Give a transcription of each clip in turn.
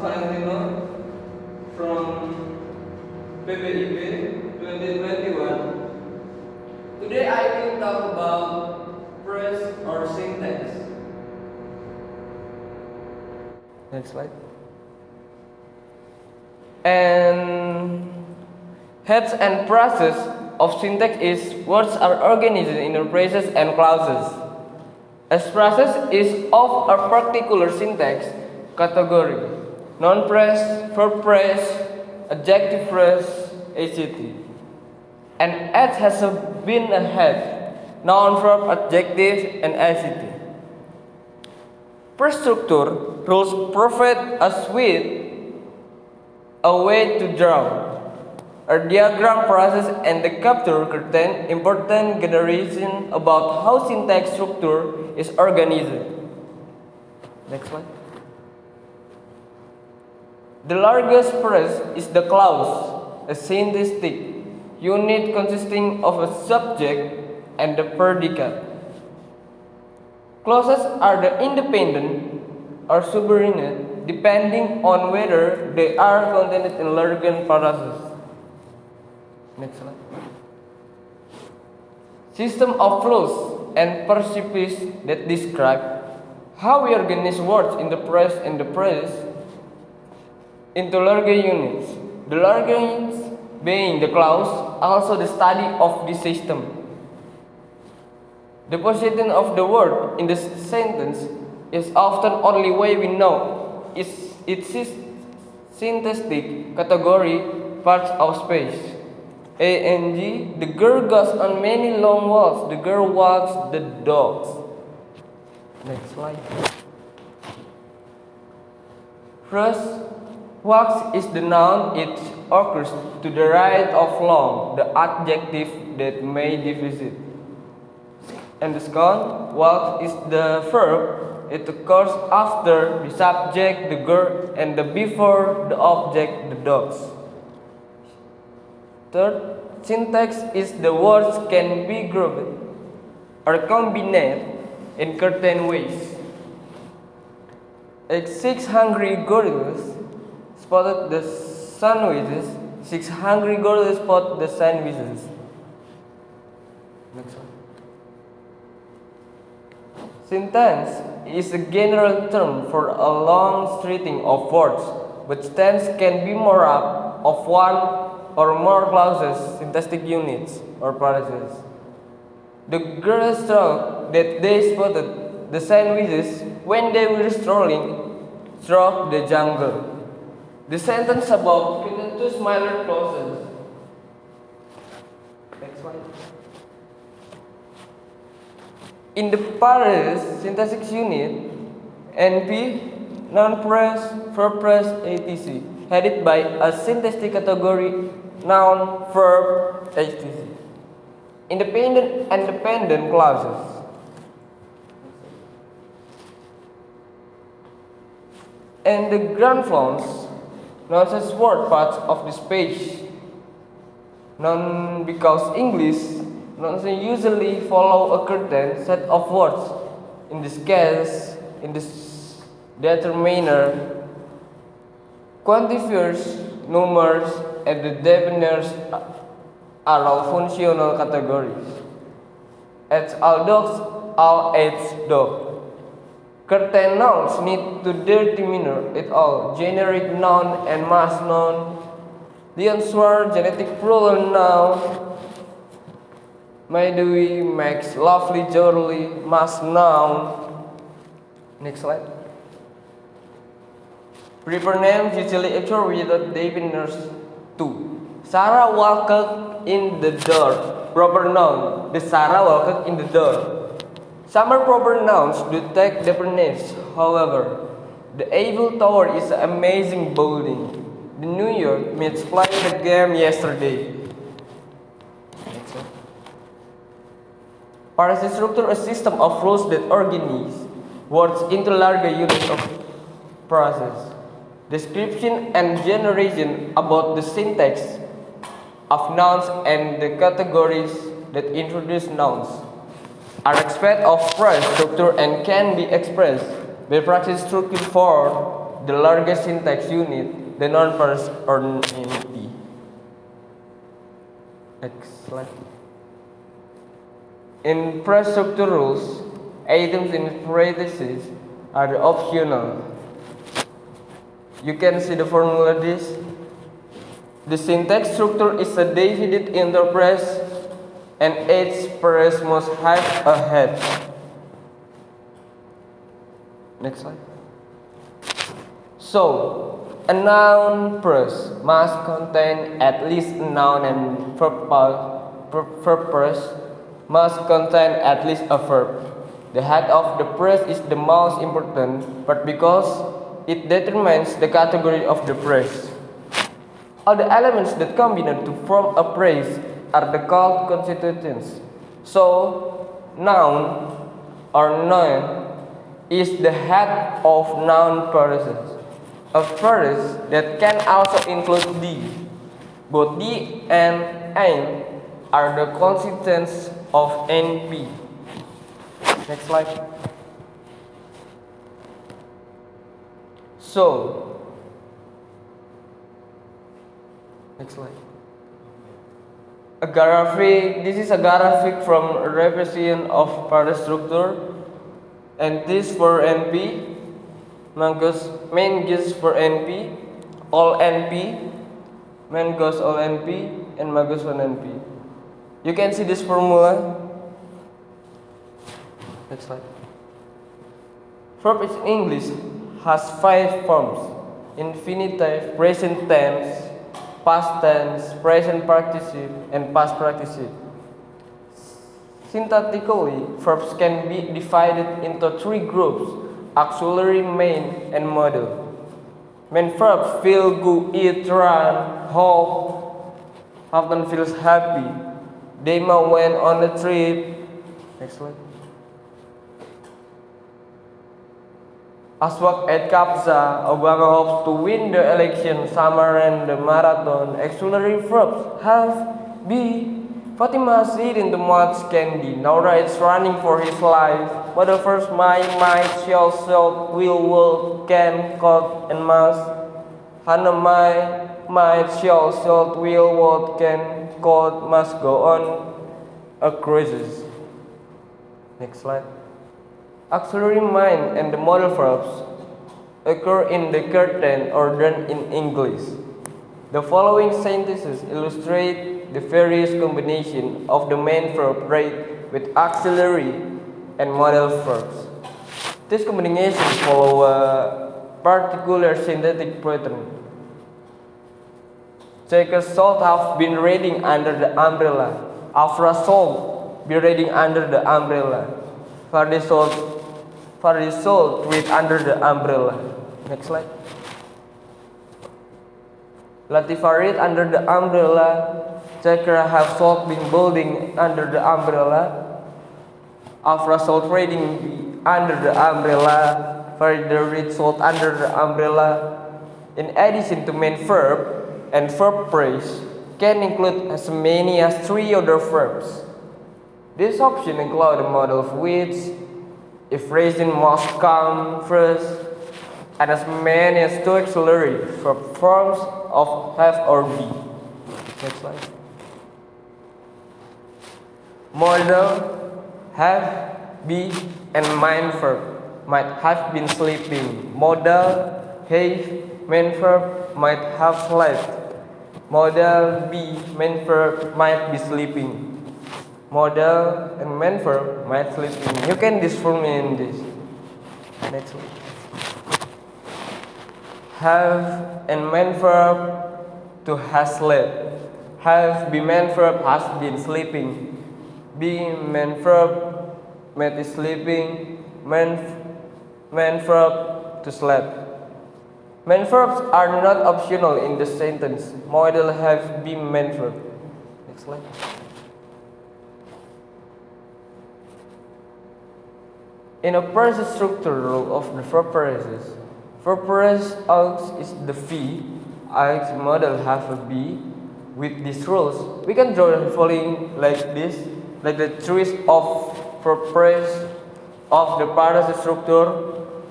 Valentino from PBIB 2021. Today I will talk about phrase or syntax. Next slide. And heads and process of syntax is words are organized into phrases and clauses. As process is of a particular syntax category, noun phrase, verb phrase, adjective phrase, etc. And as has been a head, noun, verb, adjective, and etc. Per structure, rules provide us with a way to draw a diagram process and the capture contain important generation about how syntax structure is organized. Next slide. The largest phrase is the clause, a syntactic unit consisting of a subject and the predicate. Clauses are the independent or subordinate depending on whether they are contained in larger phrases. Next slide. System of rules and principles that describe how we organize words in the phrase and the phrase into larger units. The larger units being the clause, also the study of this system. The position of the word in the sentence is often only way we know its syntactic category parts of space. A.N.G. The girl goes on many long walks. The girl walks the dogs. Next slide. First, walks is the noun. It occurs to the right of long, the adjective that may deficit. And the second, walk is the verb. It occurs after the subject, the girl, and the before the object, the dogs. Third, syntax is the words can be grouped or combined in certain ways. Like 6 hungry gorillas spotted the sandwiches. 6 hungry gorillas spotted the sandwiches. Next one. Syntax is a general term for a long string of words, but tense can be made up of one or more clauses, syntactic units, or phrases. The girls thought that they spotted the sandwiches when they were strolling through the jungle. The sentence above contains two similar clauses. Next one. In the phrase syntactic unit, NP, noun phrase, verb phrase, etc., headed by a syntactic category, noun, verb, etc. Independent and dependent clauses. And the ground flows, nouns as word parts of this page. Noun because English, nouns usually follow a certain set of words. In this case, in this determiner, quantifiers, numbers, and the definers are all functional categories. As all dogs, all age dog. Certain nouns need to determiner it all. Generic noun and mass noun. The answer genetic plural noun. Maidui makes lovely jolly mass noun. Next slide. Proper names usually occur without definers too. Sarah walked in the door. Proper noun. The Sarah walked in the door. Some are proper nouns do take definers. However, the Eiffel Tower is an amazing building. The New York Mets played the game yesterday. Phrase structure a system of rules that organize words into larger units of phrases. Description and generation about the syntax of nouns and the categories that introduce nouns are aspects of phrase structure and can be expressed by practice structure for the largest syntax unit, the non-parse or NP. Next slide. In parse structure rules, items in parentheses are optional. You can see the formula this. The syntax structure is a divided interparse and each parse must have a head. Next slide. So, a noun parse must contain at least a noun and verb parse must contain at least a verb. The head of the parse is the most important part because it determines the category of the parse. All the elements that combine to form a phrase are the called constituents. So, noun or noun is the head of noun paresis. A parse that can also include the. Both the and an are the constituents of NP. Next slide. So, next slide. A graphic. This is a graphic from a representation of parse structure, and this for NP. Main goes for NP, all NP, main goes all NP, and goes for NP. You can see this formula. Next slide. Verb in English has 5 forms: infinitive, present tense, past tense, present participle, and past participle. Syntactically, verbs can be divided into 3 groups: auxiliary, main, and modal. Main verbs feel good, eat, run, hope, often feels happy. Dema went on a trip. Next slide. Aswak at Kapsa, Obama hopes to win the election. Summer ran the marathon. Auxiliary verbs have be. Fatima is eating the much candy. Nora is running for his life. But the first might, shall, will, can, could, and must. Hannah might, shall, will, can, could, must go on a cruises. Next slide. Auxiliary mind and the modal verbs occur in the curtain order in English. The following sentences illustrate the various combination of the main verb rate with auxiliary and modal verbs. This combination follow a particular syntactic pattern. Checker should have been reading under the umbrella. Afra should be reading under the umbrella. Fardi should read under the umbrella. Next slide. Latifah read under the umbrella. Checker have should been building under the umbrella. Afra should reading under the umbrella. Farida read should under the umbrella. In addition to main verb and verb phrase can include as many as 3 other verbs. This option includes the modal of which, if phrasing must come first, and as many as 2 auxiliary verb forms of have or be. Next slide. Modal, have, be, and main verb might have been sleeping. Modal, have, main verb might have slept. Modal, be, main verb might be sleeping. Modal and main verb might sleeping. You can transform in this. Next one. Have and main verb to has slept. Have be main verb has been sleeping. Be main verb might be sleeping. Main verb to sleep. Main verbs are not optional in the sentence. Modal have be main verb. Next slide. In a parse structure rule of the verb phrases, verb phrase aux is the V, aux modal have a B. With these rules, we can draw the following like this, like the trees of verb phrase of the parse structure.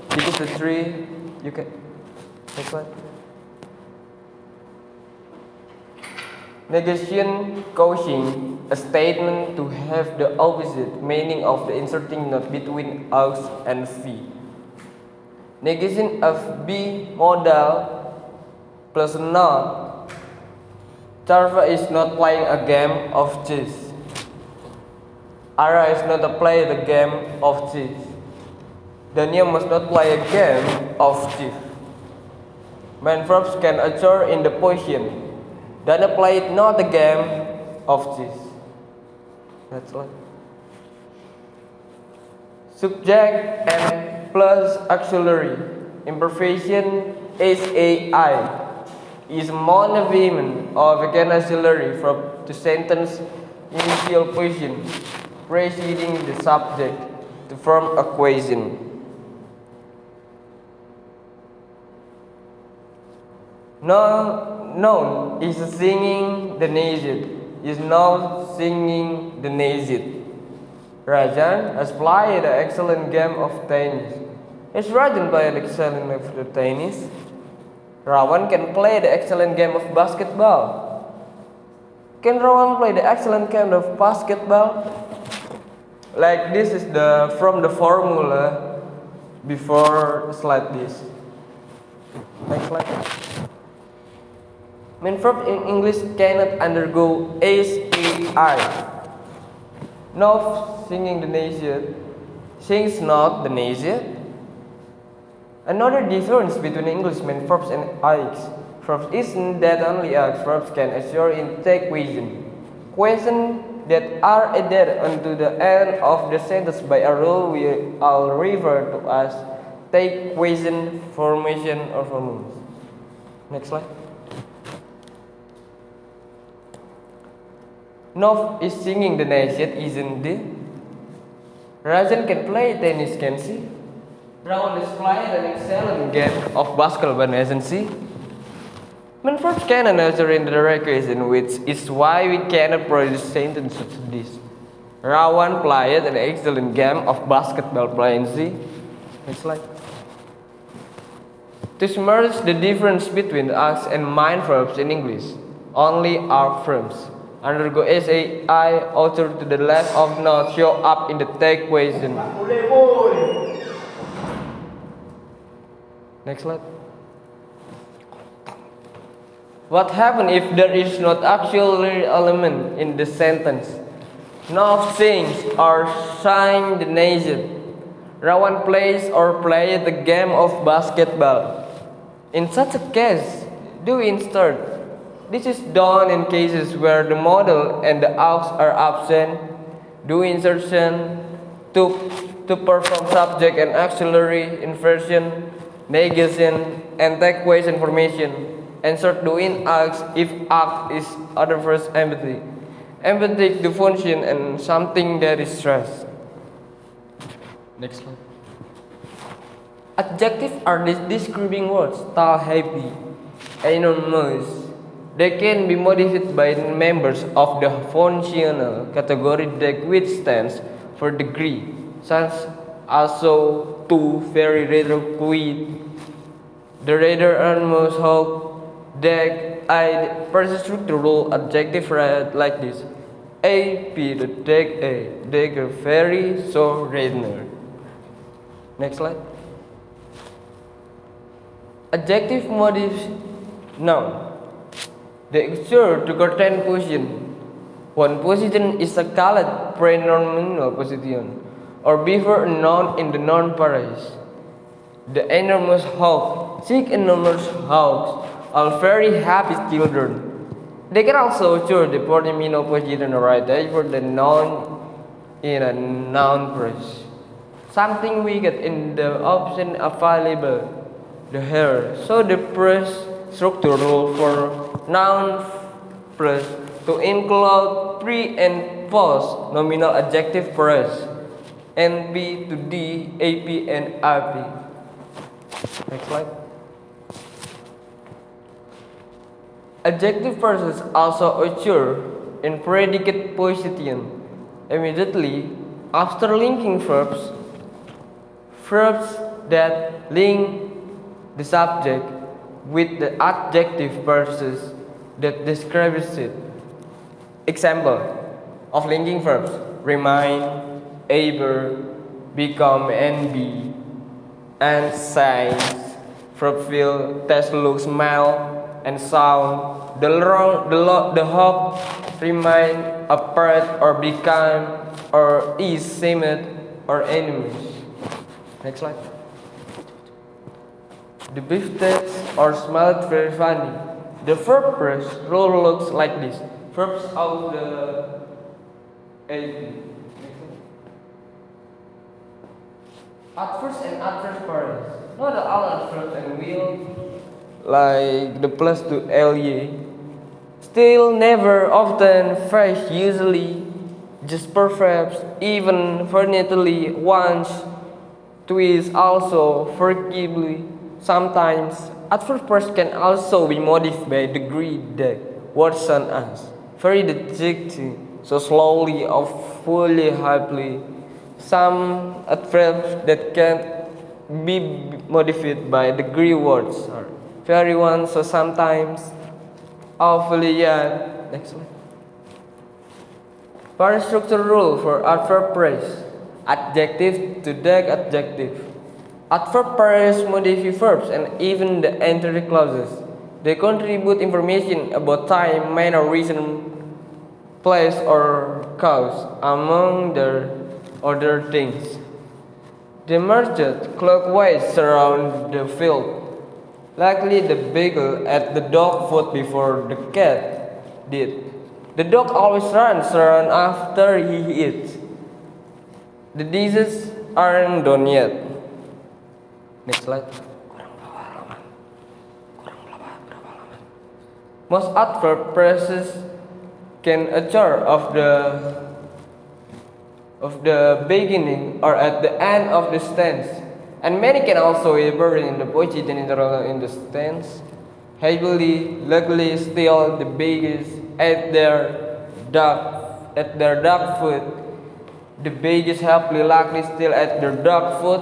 This is the tree. You can Next slide. Negation causing a statement to have the opposite meaning of the inserting note between aux and v. Negation of B modal plus not. Charva is not playing a game of chess. Ara is not playing the game of chess. Daniel must not play a game of chess. Main verbs can occur in the position. Dana played not a game of chess. That's right. Subject and plus auxiliary. Imperfection SAI is monopheme or vegan auxiliary from the sentence initial position preceding the subject to form a question. Noun is singing the nation. Is now singing the nation. Rajan has played an excellent game of tennis. Is Rajan playing an excellent game of tennis? Rawan can play the excellent game of basketball. Can Rawan play the excellent game of basketball? Like this is from the formula before slide this. Next slide. Main verb in English cannot undergo SAI. Not singing the nation, sings not the nation. Another difference between English main verbs and IX verbs is that only IX verbs can occur in take question. Questions that are added onto the end of the sentence by a rule we all refer to as take question, formation, or formulas. Next slide. Nov is singing the nation, isn't it? Rajan can play tennis, can she? Rawan is playing an excellent game of basketball, isn't she? Main verbs cannot answer in the direct question, which is why we cannot produce sentences such as this. Rawan played an excellent game of basketball, playing she? Next slide. To merge the difference between us and main verbs in English, only arc verbs undergo SAI author to the left of not show up in the take question. Next slide. What happens if there is not auxiliary element in the sentence? No things are sang the nation. Rawan plays or played the game of basketball. In such a case, do we insert? This is done in cases where the modal and the aux are absent. Do insertion to perform subject and auxiliary inversion, negation, and take question formation. Insert do in aux if aux is other first empathy. Empathic the function and something that is stressed. Next slide. Adjectives are describing words, tall, happy, enormous. They can be modified by members of the functional category that which stands for degree, such also to, very, rather, quite, the rather, almost, hope, deck, I. Persist the rule adjective read like this: A, P, the deck, A, dagger, very, so, rather. Next slide. Adjective modif noun. They occur to certain position. One position is a called prenominal position, or before a noun in the noun phrase. The enormous hawk, sick enormous hawks, are very happy children. They can also occur the pronominal position right for the noun in a noun phrase. Something we get in the option available, the hair. So the phrase structure rule for noun phrase to include pre and post nominal adjective phrase, NP to D, AP and RP. Next slide. Adjective phrases also occur in predicate position immediately after linking verbs that link the subject with the adjective versus that describes it. Example of linking verbs: remind, ever, become, and be, and signs, verb feel, taste, look, smell, and sound. The hope, remain, apart, or become, or is, seemed, or enemies. Next slide. The beef tastes or smelled very funny. The verb phrase rule looks like this. Verbs of the AP. Adverbs and adverb parents. Not all adverbs and will, like the plus to ly. Still, never, often, fresh, usually, just perhaps, even, fortunately, once, twice, also, forgivably, sometimes. Adverbs can also be modified by degree that worsen us. Very dejected, so slowly or fully happily. Some adverbs that can't be modified by degree words are very one, so sometimes, awfully yet. Next one. Parent structure rule for adverb phrase. Adjective to deck adjective. Adverb pairs modify verbs and even the entry clauses. They contribute information about time, manner, reason, place, or cause, among the other things. They marched clockwise around the field. Likely the beagle ate the dog food before the cat did. The dog always runs around after he eats. The dishes aren't done yet. Next slide. Most adverb phrases can occur of the beginning or at the end of the stance, and many can also appear in the position in the stance. Happily, luckily, still the biggest at their dark foot. The biggest happily, luckily, still at their dark foot.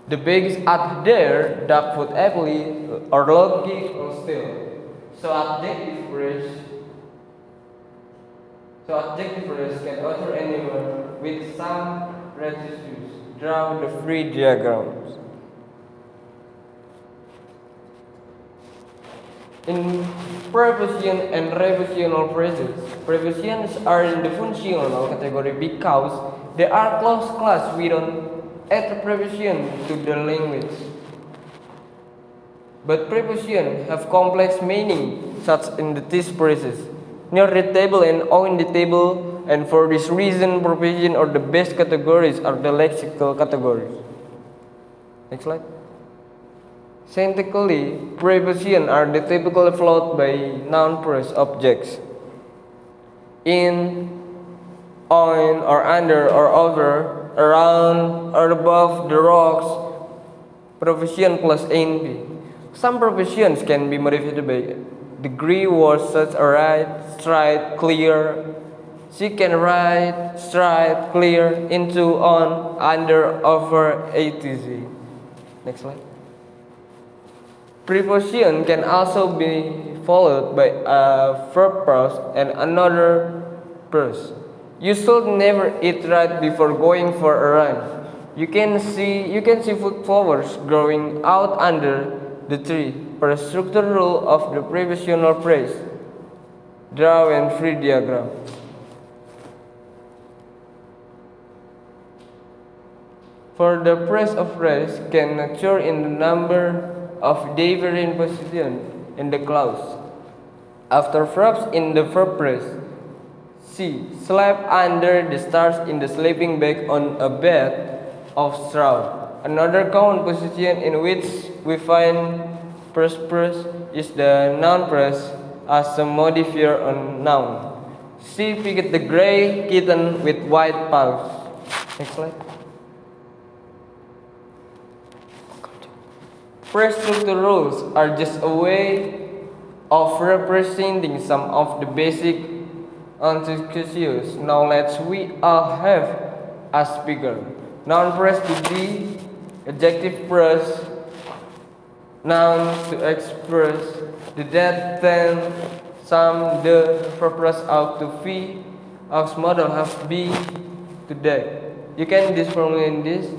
The biggest at their dark foot happily or lucky or still. So adjective phrase can occur anywhere with some residues. Draw the free diagrams. In preposition and prepositional phrases, prepositions are in the functional category because they are close class. We don't add preposition to the language. But prepositions have complex meaning, such in the these phrases. Near the table and on the table, and for this reason, prepositions are the best categories are the lexical categories. Next slide. Syntactically, prepositions are the typically followed by noun phrase objects. In, on, or under, or over, around, or above the rocks, preposition plus NP. Some prepositions can be modified by degree words such as right, straight, clear. She can write, straight, clear, into, on, under, over, etc. Next slide. Preposition can also be followed by a verb phrase and another phrase. You should never eat right before going for a run. You can see food flowers growing out under the tree. Per structure rule of the prepositional phrase. Draw and free diagram. For the phrase of phrase can occur in the number of different positions in the clause. After verbs in the verb phrase, she slept under the stars in the sleeping bag on a bed of straw. Another common position in which we find first phrase is the noun phrase as a modifier on noun. She picked the gray kitten with white paws. Next slide. Phrase structure rules are just a way of representing some of the basic unconscious knowledge we all have as speakers. Noun phrase to be, adjective phrase Noun to express the that, then, some, the, purpose out to be, aux model have be, today. You can this formula in this.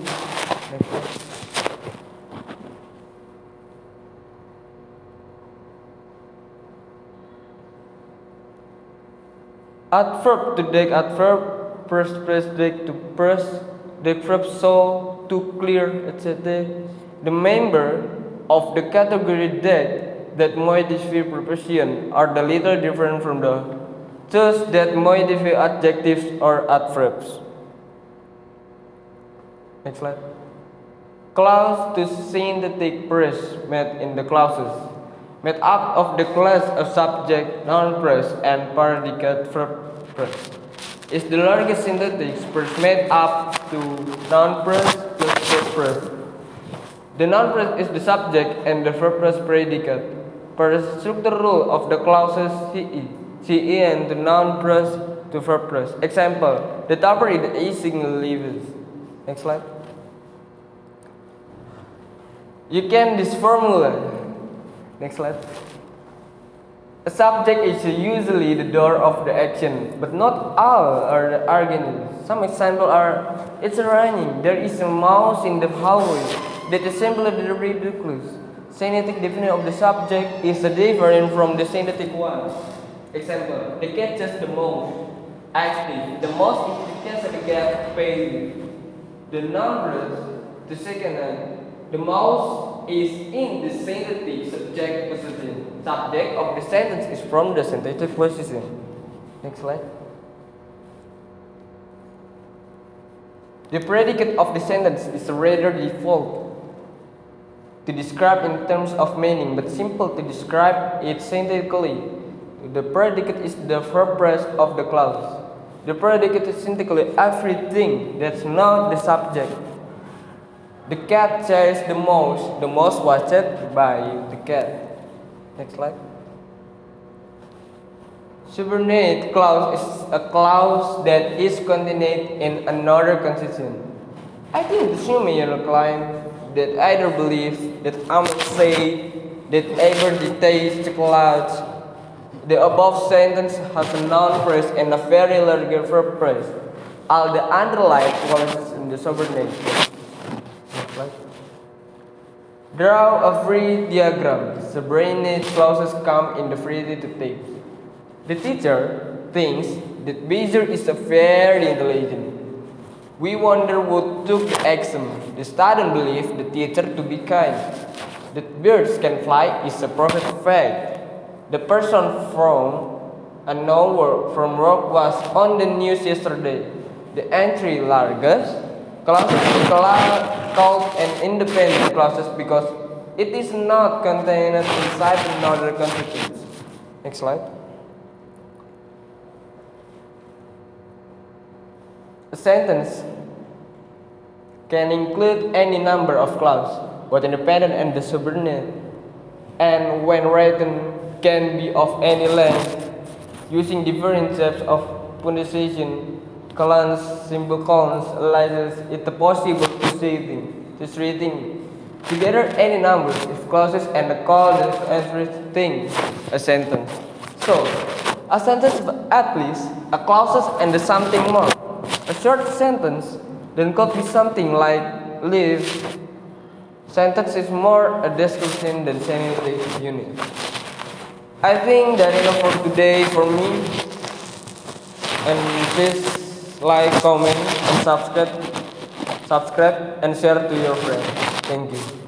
Adverb to date adverb, first date to first, the verb so, to clear, etc. The member of the category that modify preposition are the little different from the thus that modify adjectives or adverbs. Next slide. Clause to synthetic phrase made in the clauses. Made up of the class of subject, noun phrase, and predicate verb phrase. Is the largest synthetic phrase made up to noun phrase plus verb phrase. The noun phrase is the subject and the verb phrase predicate. Per the structure rule of the clauses CE and the noun phrase to verb phrase. Example: the topper is a single leaves. Next slide. You can this formula. Next slide. A subject is usually the door of the action, but not all are the arguments. Some examples are: it's raining, there is a mouse in the hallway. That is simply the ridiculous. Syntactic definition of the subject is different from the syntactic one. Example: the cat just the mouse. Active. The mouse is the cat the cat passive. The numbers, the second one. The mouse is in the syntactic subject position. Subject of the sentence is from the syntactic position. Next slide. The predicate of the sentence is rather default to describe in terms of meaning, but simple to describe it syntactically. The predicate is the verb phrase of the clause. The predicate is syntactically everything that's not the subject. The cat chased the mouse was chased by the cat. Next slide. Subordinate clause is a clause that is contained in another constitution. I think the similar claim that either believes that I must say that ever details the clause. The above sentence has a noun phrase and a very large verb phrase. All the underlined clauses in the subordinate. Draw a free diagram. Subordinate clauses come in the free to take. The teacher thinks that Beezer is a very intelligent. We wonder who took the exam. The student believes the teacher to be kind. That birds can fly is a perfect fact. The person from from work was on the news yesterday. The entry largest clauses called an independent clauses because it is not contained inside another constituents. Next slide. A sentence can include any number of clauses, both independent and the subordinate, and when written can be of any length, using different types of punctuation, colons, semicolons, aliases. It's possible to straighten together any numbers if clauses and the colons everything a sentence. So, a sentence at least a clauses and the something more. A short sentence then could be something like live. Sentence is more a description than syntactic unit. I think that enough for today for me. And please like, comment, and subscribe and share to your friends. Thank you.